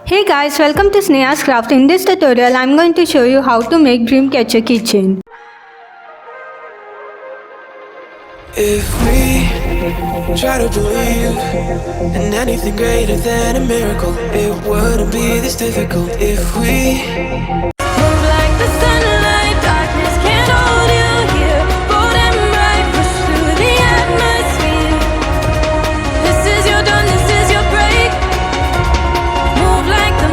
Hey guys, welcome to Sneha's Craft. In this tutorial, I'm going to show you how to make Dreamcatcher Keychain. If we try to believe in anything greater than a miracle, it wouldn't be this difficult. If we move like the sunlight, darkness can't hold you here. Bold and bright, push through the atmosphere. This is your dawn, this is your break. Move like the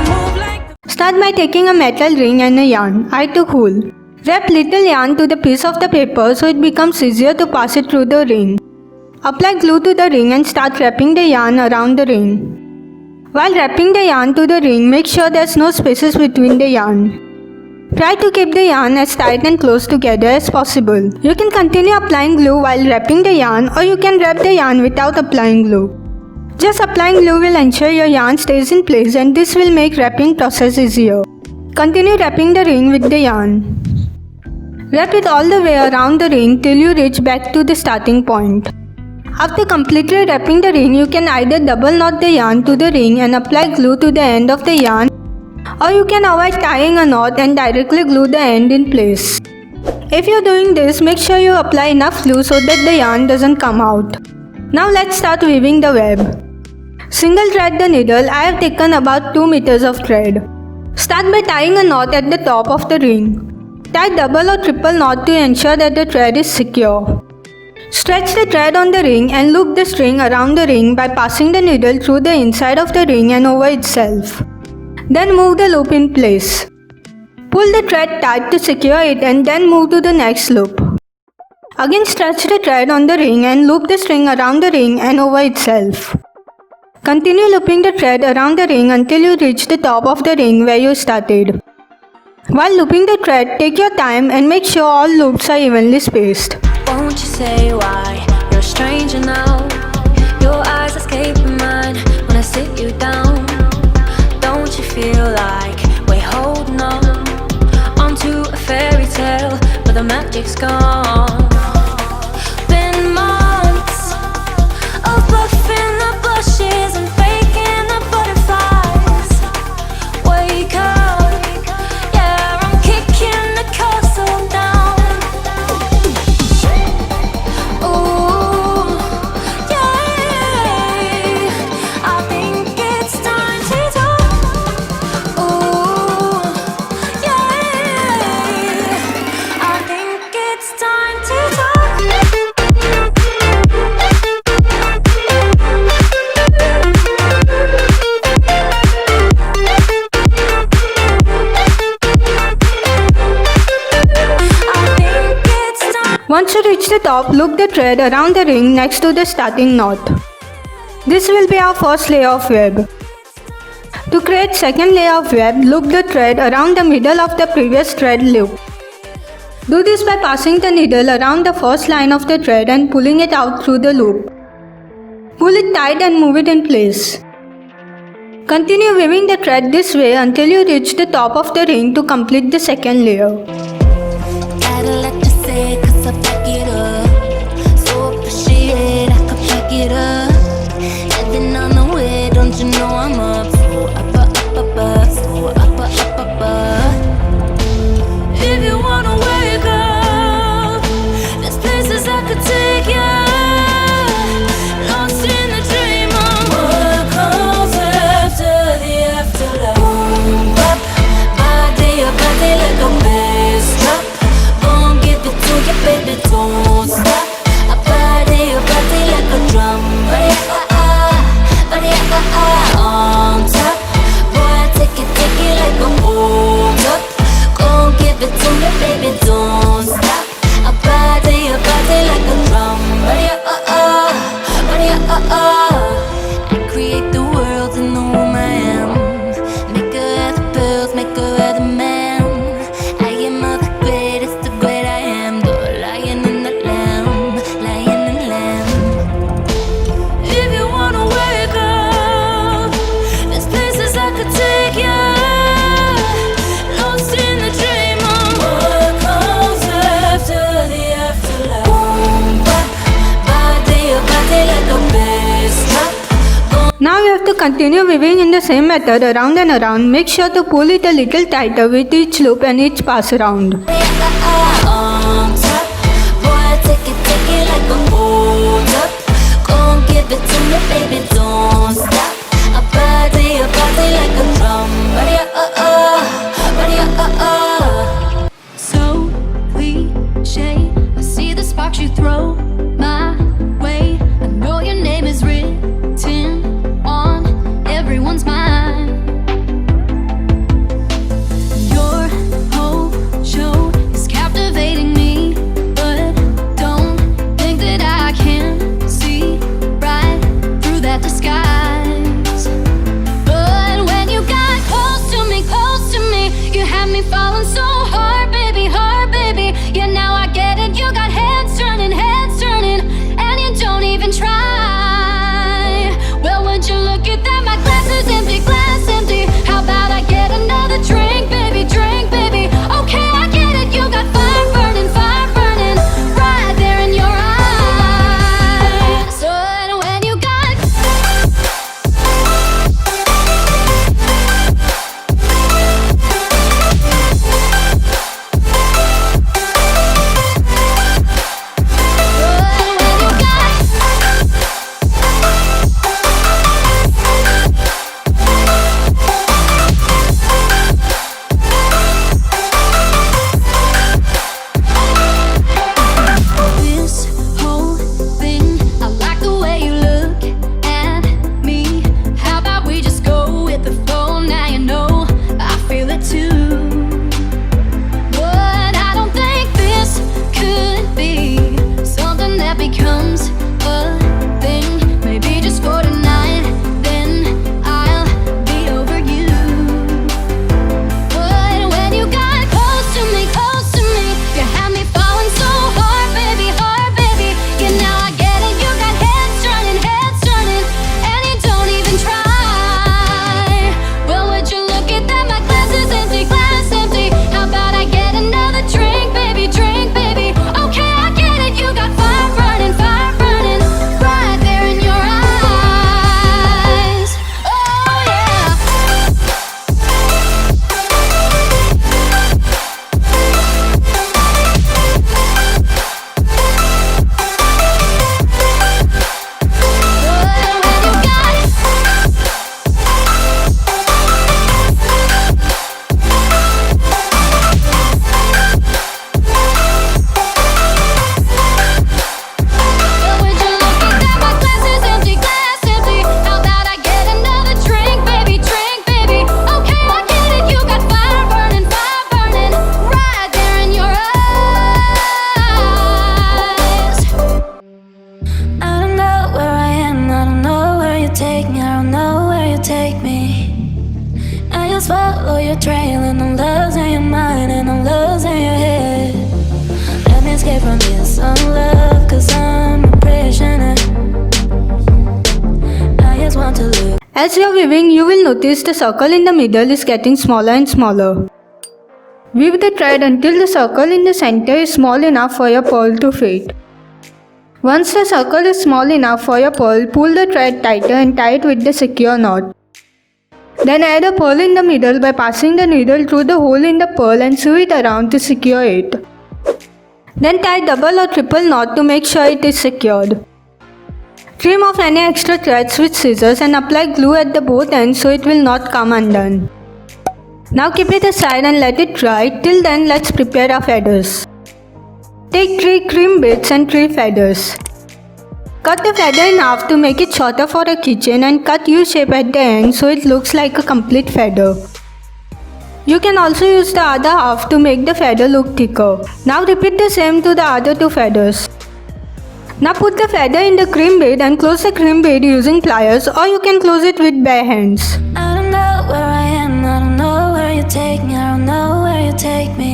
Start by taking a metal ring and a yarn. I took wool. Wrap little yarn to the piece of the paper so it becomes easier to pass it through the ring. Apply glue to the ring and start wrapping the yarn around the ring. While wrapping the yarn to the ring, make sure there's no spaces between the yarn. Try to keep the yarn as tight and close together as possible. You can continue applying glue while wrapping the yarn, or you can wrap the yarn without applying glue. Just applying glue will ensure your yarn stays in place, and this will make wrapping process easier. Continue wrapping the ring with the yarn. Wrap it all the way around the ring till you reach back to the starting point. After completely wrapping the ring, you can either double knot the yarn to the ring and apply glue to the end of the yarn, or you can avoid tying a knot and directly glue the end in place. If you're doing this, make sure you apply enough glue so that the yarn doesn't come out. Now let's start weaving the web. Single thread the needle. I have taken about 2 meters of thread. Start by tying a knot at the top of the ring. Tie double or triple knot to ensure that the thread is secure. Stretch the thread on the ring and loop the string around the ring by passing the needle through the inside of the ring and over itself. Then move the loop in place. Pull the thread tight to secure it and then move to the next loop. Again stretch the thread on the ring and loop the string around the ring and over itself. Continue looping the thread around the ring until you reach the top of the ring where you started. While looping the thread, take your time and make sure all loops are evenly spaced. Won't you say why you're a stranger now? Your eyes escaping mine when I sit you down. Don't you feel like we're holding on onto a fairy tale, but the magic's gone? Been months of bluffing the bushes and faking the butterflies. Wake up. Once you reach the top, loop the thread around the ring next to the starting knot. This will be our first layer of web. To create second layer of web, loop the thread around the middle of the previous thread loop. Do this by passing the needle around the first line of the thread and pulling it out through the loop. Pull it tight and move it in place. Continue weaving the thread this way until you reach the top of the ring to complete the second layer. Cause I pack it up, so appreciate I could pack it up. Heaven on the way, don't you know I'm up? So up. If you wanna wake up, there's places I could take you. Lost in a dream of what comes after the afterlife. Boom, bop, body like a bass. to continue weaving in the same method around and around, make sure to pull it a little tighter with each loop and each pass around. On top, boy, take it like a hold up. Gon' give it to me, baby, don't stop. A body like a drum. Ready, ready, So cliche, I see the sparks you throw my way. I know your name is written on everyone's mind. Your whole show is captivating me, but don't think that I can see right through that disguise. But when you got close to me, you had me falling so hard, baby. Yeah, now I get it. You got heads turning, and you don't even try. Well, would you look at that? My glass is empty, glass empty. How about I get another drink, baby, drink, baby? Okay, I get it. You got fire burning, right there in your eyes. So when you got this whole thing, I like the way you look at me. How about we just go with the flow? Now you know I feel it too. But I don't think this could be something that becomes a thing. Maybe just for tonight, then I'll be over you. But when you got close to me, you had me falling so hard, baby. Yeah, now I get it. You got heads turning, and you don't even try. Well, would you look at that? My glass is empty, How about I get another drink, baby, drink, baby? Okay, I get it. You got fire burning, right there in your eyes. Oh yeah. I don't know where I am, I don't know where you take me, I don't know where you take me. I just follow your trail and I'm losing your mind and I'm losing your head. Let me escape from this love, cause I'm a prisoner. I just want to look. As you're weaving, you will notice the circle in the middle is getting smaller and smaller. Weave the thread until the circle in the center is small enough for your pearl to fit. Once the circle is small enough for your pearl, pull the thread tighter and tie it with the secure knot. Then add a pearl in the middle by passing the needle through the hole in the pearl and sew it around to secure it. Then tie double or triple knot to make sure it is secured. Trim off any extra threads with scissors and apply glue at the both ends so it will not come undone. Now keep it aside and let it dry. Till then, let's prepare our feathers. Take 3 crimp beads and 3 feathers. Cut the feather in half to make it shorter for a keychain and cut U-shape at the end so it looks like a complete feather. You can also use the other half to make the feather look thicker. Now repeat the same to the other 2 feathers. Now put the feather in the crimp bead and close the crimp bead using pliers, or you can close it with bare hands. I don't know where I am, I don't know where you take me, I don't know where you take me.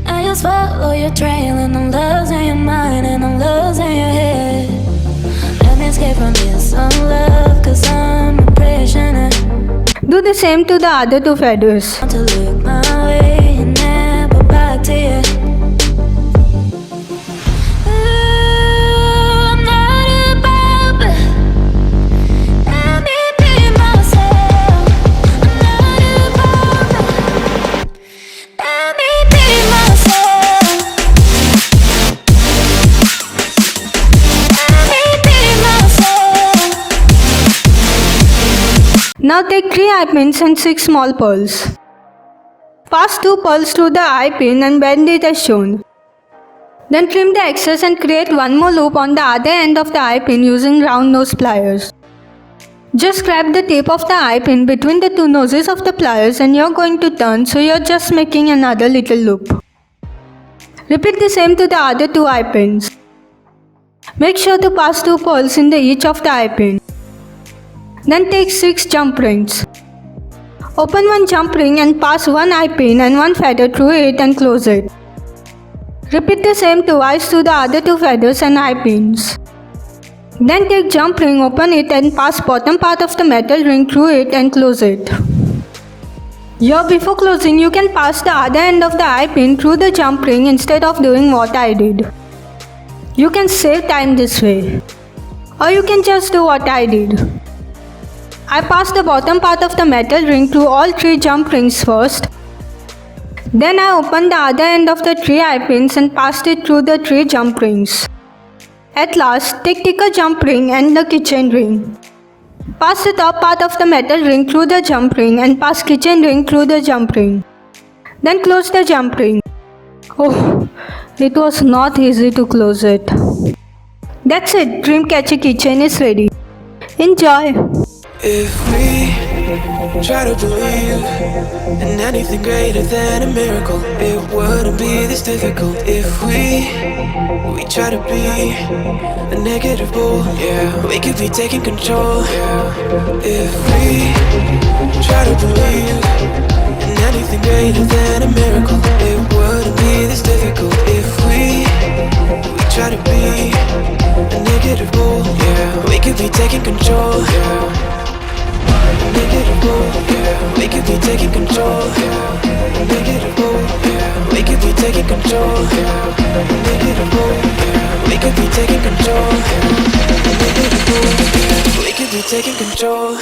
I just follow your trail and I'm losing your mind and I'm losing your head. Let me escape from this love, cause I'm a prisoner. Do the same to the other 2 feathers. Want to look my way and never back to you. I'm not above, I'm Now take 3 eye pins and 6 small pearls. Pass 2 pearls through the eye pin and bend it as shown. Then trim the excess and create one more loop on the other end of the eye pin using round nose pliers. Just grab the tip of the eye pin between the 2 noses of the pliers and you're going to turn, so you're just making another little loop. Repeat the same to the other 2 eye pins. Make sure to pass 2 pearls in each of the eye pin. Then take 6 jump rings. Open one jump ring and pass 1 eye pin and 1 feather through it and close it. Repeat the same twice to the other 2 feathers and eye pins. Then take jump ring, open it and pass bottom part of the metal ring through it and close it. Here before closing, you can pass the other end of the eye pin through the jump ring instead of doing what I did. You can save time this way. Or you can just do what I did. I passed the bottom part of the metal ring through all 3 jump rings first. Then I opened the other end of the 3 eye pins and passed it through the 3 jump rings. At last, take ticker jump ring and the keychain ring. Pass the top part of the metal ring through the jump ring and pass keychain ring through the jump ring. Then close the jump ring. Oh, it was not easy to close it. That's it, Dreamcatcher keychain is ready. Enjoy! If we try to believe in anything greater than a miracle, it wouldn't be this difficult. If we try to be a negative bull, yeah, we could be taking control. If we try to believe in anything greater than a miracle, it wouldn't be this difficult. If we try to be a negative bull, yeah, we could be taking control. Negative bull, yeah, we could be taking control. Negative bull, yeah, we could be taking control. Negative bull, yeah, we could be taking control. Negative bull, yeah, we could be taking control.